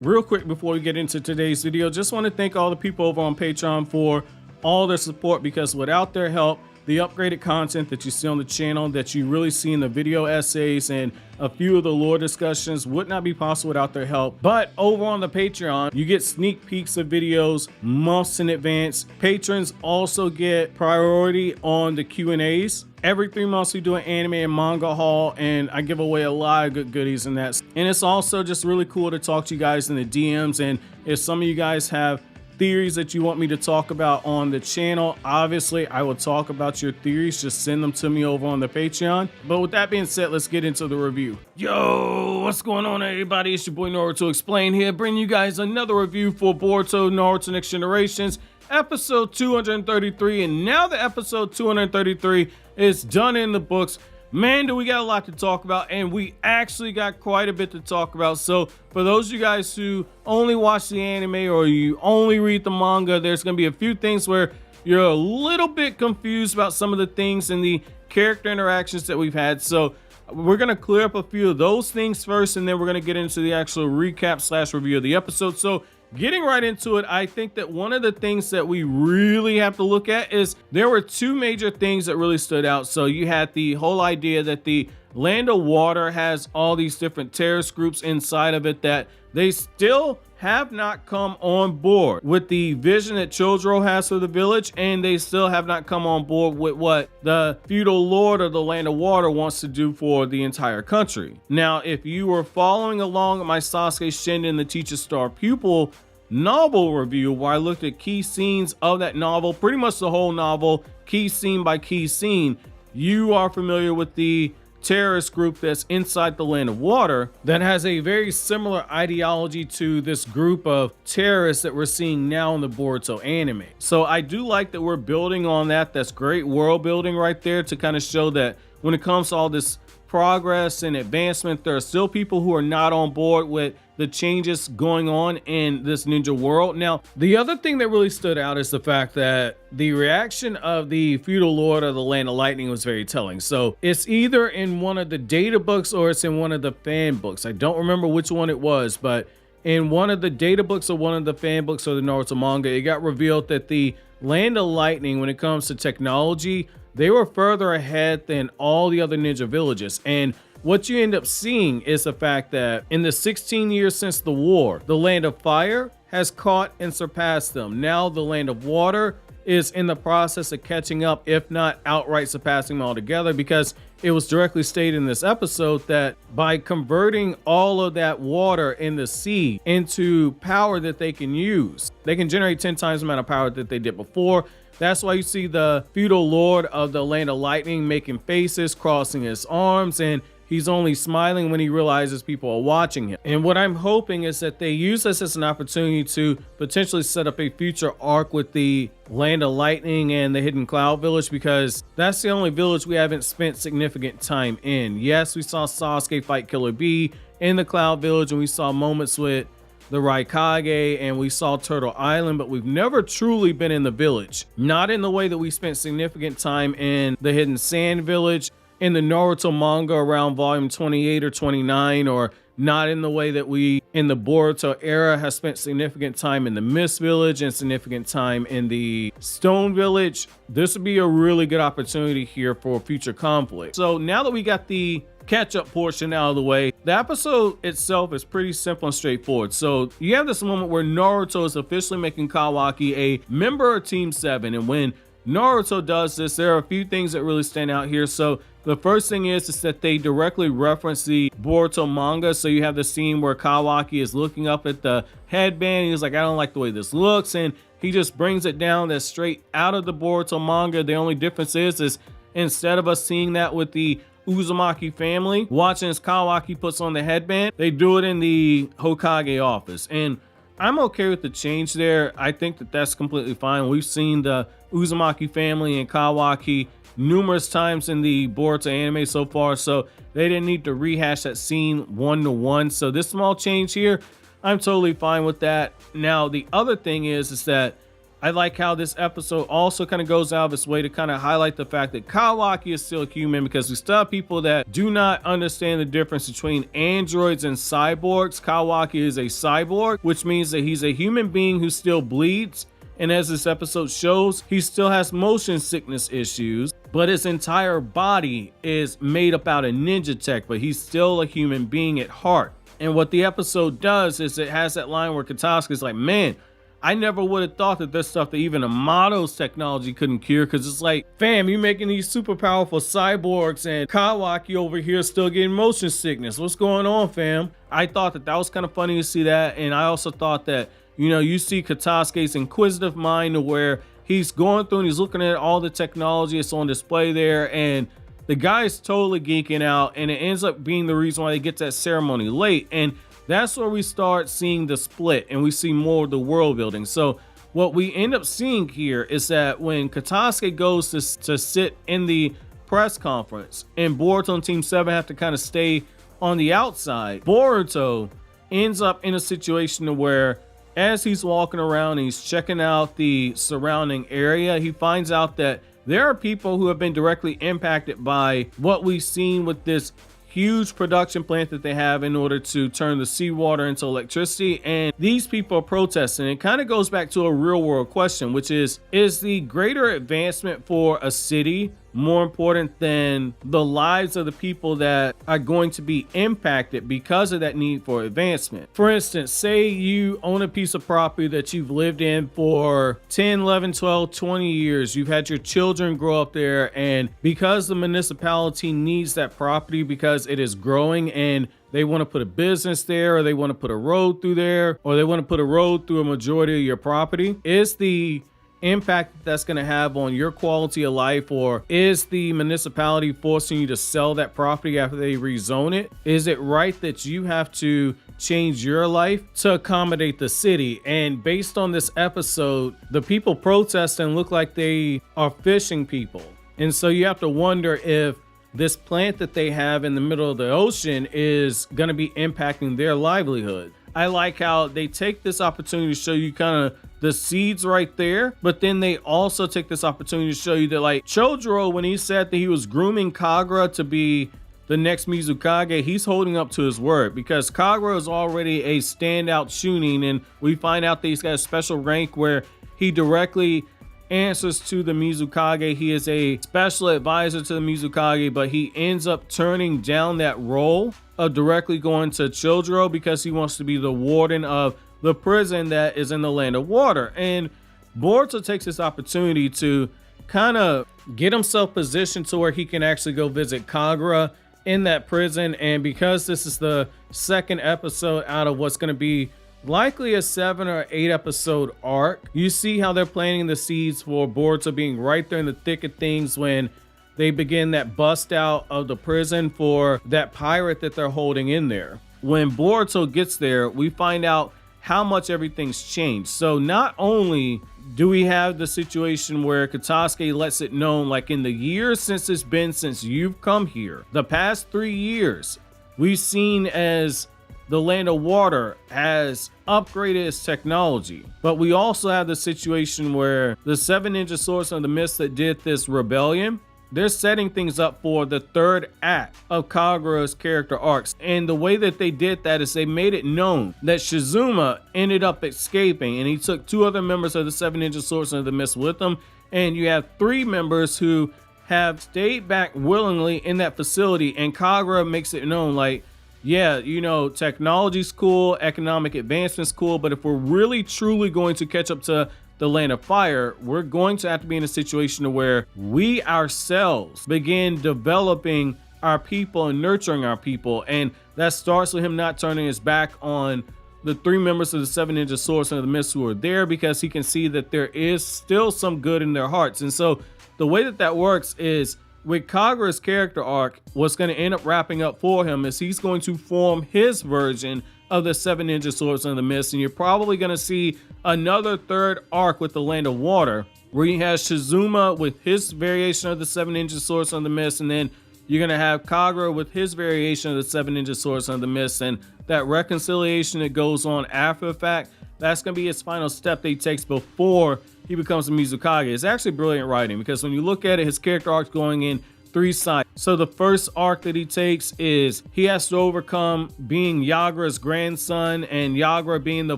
Real quick before we get into today's video, just want to thank all the people over on Patreon for all their support, because without their help, the upgraded content that you see on the channel, that you really see in the video essays and a few of the lore discussions would not be possible without their help. But over on the Patreon, you get sneak peeks of videos months in advance. Patrons also get priority on the Q&As. Every 3 months we do an anime and manga haul, and I give away a lot of good goodies in that. And it's also just really cool to talk to you guys in the DMs. And if some of you guys have theories that you want me to talk about on the channel, obviously I will talk about your theories. Just send them to me over on the Patreon. But with that being said, let's get into the review. Yo, what's going on, everybody? It's your boy Naruto Explain here, bringing you guys another review for Boruto Naruto Next Generations, episode 233. And now the episode 233 is done in the books. Man, do we got a lot to talk about, and we actually got quite a bit to talk about. So for those of you guys who only watch the anime or you only read the manga, there's going to be a few things where you're a little bit confused about some of the things and the character interactions that we've had. So we're going to clear up a few of those things first, and then we're going to get into the actual recap / review of the episode. So getting right into it, I think that one of the things that we really have to look at is there were two major things that really stood out. So you had the whole idea that the Land of Water has all these different terrorist groups inside of it, that they still have not come on board with the vision that Chojuro has for the village, and they still have not come on board with what the feudal lord of the Land of Water wants to do for the entire country. Now, if you were following along at my Sasuke Shinden the Teacher Star Pupil novel review, where I looked at key scenes of that novel, pretty much the whole novel, key scene by key scene, you are familiar with the terrorist group that's inside the Land of Water that has a very similar ideology to this group of terrorists that we're seeing now in the Boruto anime. So I do like that we're building on that. That's great world building right there to kind of show that when it comes to all this progress and advancement, there are still people who are not on board with the changes going on in this ninja world. Now, the other thing that really stood out is the fact that the reaction of the feudal lord of the Land of Lightning was very telling. So it's either in one of the data books or it's in one of the fan books. I don't remember which one it was, but in one of the data books or one of the fan books or the Naruto manga, it got revealed that the Land of Lightning, when it comes to technology, they were further ahead than all the other ninja villages. And what you end up seeing is the fact that in the 16 years since the war, the Land of Fire has caught and surpassed them. Now the Land of Water is in the process of catching up, if not outright surpassing them altogether, because it was directly stated in this episode that by converting all of that water in the sea into power that they can use, they can generate 10 times the amount of power that they did before. That's why you see the feudal lord of the Land of Lightning making faces, crossing his arms, and he's only smiling when he realizes people are watching him. And what I'm hoping is that they use this as an opportunity to potentially set up a future arc with the Land of Lightning and the Hidden Cloud Village, because that's the only village we haven't spent significant time in. Yes, we saw Sasuke fight Killer Bee in the Cloud Village, and we saw moments with the Raikage, and we saw Turtle Island, but we've never truly been in the village. Not in the way that we spent significant time in the Hidden Sand Village, in the Naruto manga around volume 28 or 29, or not in the way that we in the Boruto era have spent significant time in the Mist Village and significant time in the Stone Village. This would be a really good opportunity here for future conflict. So now that we got the catch-up portion out of the way, the episode itself is pretty simple and straightforward. So you have this moment where Naruto is officially making Kawaki a member of Team 7, and when Naruto does this, there are a few things that really stand out here. So the first thing is that they directly reference the Boruto manga. So you have the scene where Kawaki is looking up at the headband. He's like, I don't like the way this looks, and he just brings it down. That's straight out of the Boruto manga. The only difference is instead of us seeing that with the Uzumaki family watching as Kawaki puts on the headband, they do it in the Hokage office. And I'm okay with the change there. I think that that's completely fine. We've seen the Uzumaki family and Kawaki numerous times in the Boruto anime so far, so they didn't need to rehash that scene one-to-one. So this small change here, I'm totally fine with that. Now, the other thing is that I like how this episode also kind of goes out of its way to kind of highlight the fact that Kawaki is still human, because we still have people that do not understand the difference between androids and cyborgs. Kawaki is a cyborg, which means that he's a human being who still bleeds. And as this episode shows, he still has motion sickness issues, but his entire body is made up out of ninja tech, but he's still a human being at heart. And what the episode does is it has that line where Katasuke is like, man, I never would have thought that there's stuff that even Amato's technology couldn't cure, because it's like, fam, you making these super powerful cyborgs and Kawaki over here still getting motion sickness. What's going on, fam? I thought that was kind of funny to see that. And I also thought that, you know, you see Katasuke's inquisitive mind to where he's going through and he's looking at all the technology that's on display there, and the guy's totally geeking out, and it ends up being the reason why they get to that ceremony late. And that's where we start seeing the split and we see more of the world building. So what we end up seeing here is that when Katasuke goes to sit in the press conference and Boruto and Team 7 have to kind of stay on the outside, Boruto ends up in a situation where as he's walking around and he's checking out the surrounding area, he finds out that there are people who have been directly impacted by what we've seen with this huge production plant that they have in order to turn the seawater into electricity. And these people are protesting. It kind of goes back to a real world question, which is the greater advancement for a city more important than the lives of the people that are going to be impacted because of that need for advancement? For instance, say you own a piece of property that you've lived in for 10, 11, 12, 20 years. You've had your children grow up there, and because the municipality needs that property because it is growing and they want to put a business there, or they want to put a road through there, or they want to put a road through a majority of your property, is the impact that's going to have on your quality of life, or is the municipality forcing you to sell that property after they rezone it? Is it right that you have to change your life to accommodate the city? And based on this episode, the people protesting look like they are fishing people. And so you have to wonder if this plant that they have in the middle of the ocean is going to be impacting their livelihood. I like how they take this opportunity to show you kind of the seeds right there, but then they also take this opportunity to show you that, like, Chojuro, when he said that he was grooming Kagura to be the next Mizukage, he's holding up to his word, because Kagura is already a standout Chunin, and we find out that he's got a special rank where he directly answers to the Mizukage. He is a special advisor to the Mizukage, but he ends up turning down that role of directly going to Chojuro because he wants to be the warden of the prison that is in the land of water. And Boruto takes this opportunity to kind of get himself positioned to where he can actually go visit Kagura in that prison. And because this is the second episode out of what's going to be likely a 7 or 8 episode arc, you see how they're planting the seeds for Boruto being right there in the thick of things when they begin that bust out of the prison for that pirate that they're holding in there. When Boruto gets there, we find out how much everything's changed. So not only do we have the situation where Katasuke lets it known, like, in the years since it's been since you've come here, the past 3 years, we've seen as the land of water has upgraded its technology. But we also have the situation where the 7 Ninja Swords of the Mist that did this rebellion, they're setting things up for the third act of Kagura's character arcs. And the way that they did that is they made it known that Shizuma ended up escaping, and he took 2 other members of the 7 Ninja Swords of the Mist with him. And you have 3 members who have stayed back willingly in that facility. And Kagura makes it known, like, yeah, you know, technology's cool, economic advancement's cool, but if we're really truly going to catch up to the land of fire, we're going to have to be in a situation where we ourselves begin developing our people and nurturing our people. And that starts with him not turning his back on the 3 members of the 7 Ninja Swords of the Mist who are there, because he can see that there is still some good in their hearts. And so the way that that works is, with Kagura's character arc, what's going to end up wrapping up for him is he's going to form his version of the 7 Ninja Swords of the Mist. And you're probably going to see another third arc with the Land of Water, where you have Shizuma with his variation of the 7 Ninja Swords of the Mist, and then you're going to have Kagura with his variation of the 7 Ninja Swords of the Mist, and that reconciliation that goes on after the fact. that's going to be his final step that he takes before he becomes a Mizukage. It's actually brilliant writing, because when you look at it, his character arc's going in 3 sides. So the first arc that he takes is he has to overcome being Yagura's grandson, and Yagura being the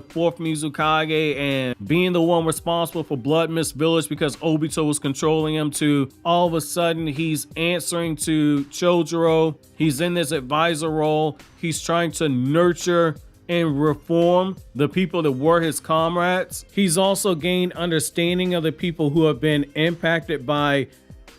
4th Mizukage and being the one responsible for Blood Mist Village because Obito was controlling him, to all of a sudden he's answering to Chojuro. He's in this advisor role. He's trying to nurture and reform the people that were his comrades. He's also gained understanding of the people who have been impacted by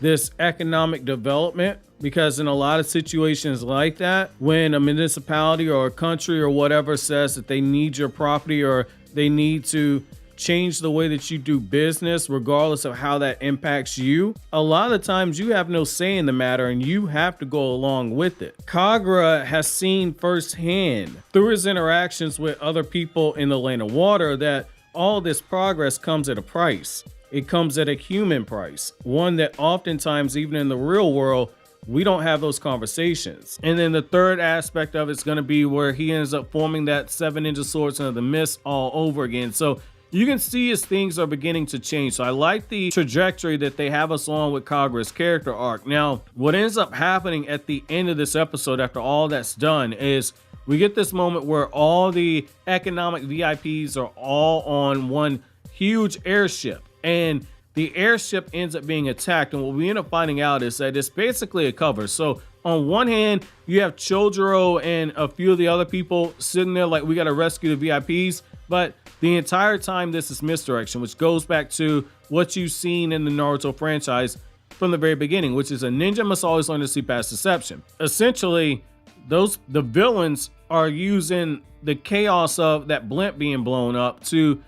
this economic development, because in a lot of situations like that, when a municipality or a country or whatever says that they need your property or they need to change the way that you do business, regardless of how that impacts you, a lot of the times you have no say in the matter and you have to go along with it. Kagura has seen firsthand through his interactions with other people in the Land of Water that all this progress comes at a price. It comes at a human price, one that oftentimes, even in the real world, we don't have those conversations. And then the third aspect of it's going to be where he ends up forming that 7 Ninja Swords of the Mist all over again. So you can see as things are beginning to change. So I like the trajectory that they have us on with Kagura's character arc. Now, what ends up happening at the end of this episode, after all that's done, is we get this moment where all the economic VIPs are all on one huge airship. And the airship ends up being attacked. And what we end up finding out is that it's basically a cover. So on one hand, you have Chojuro and a few of the other people sitting there like, we got to rescue the VIPs. But the entire time, this is misdirection, which goes back to what you've seen in the Naruto franchise from the very beginning, which is a ninja must always learn to see past deception. Essentially, the villains are using the chaos of that blimp being blown up to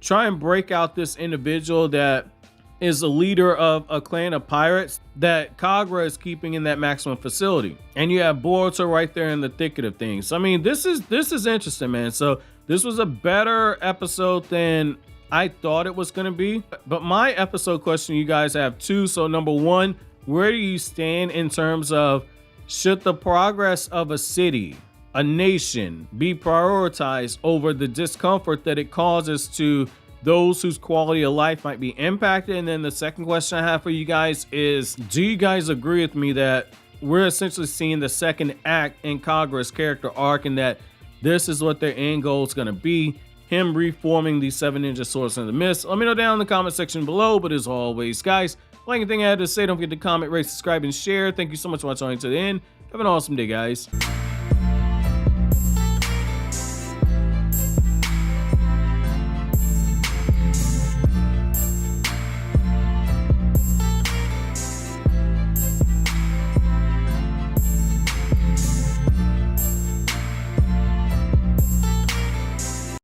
try and break out this individual that is a leader of a clan of pirates that Kagura is keeping in that maximum facility. And you have Boruto right there in the thicket of things. I mean, this is interesting, man. So this was a better episode than I thought it was going to be. But my episode question, you guys have 2. So number 1, where do you stand in terms of, should the progress of a city, a nation, be prioritized over the discomfort that it causes to those whose quality of life might be impacted? And then the second question I have for you guys is, do you guys agree with me that we're essentially seeing the second act in Kagura's character arc, and that this is what their end goal is going to be, him reforming the 7 Ninja Swords of the Mist? Let me know down in the comment section below. But as always, guys, like anything I had to say, don't forget to comment, rate, subscribe, and share. Thank you so much for watching to the end. Have an awesome day, guys.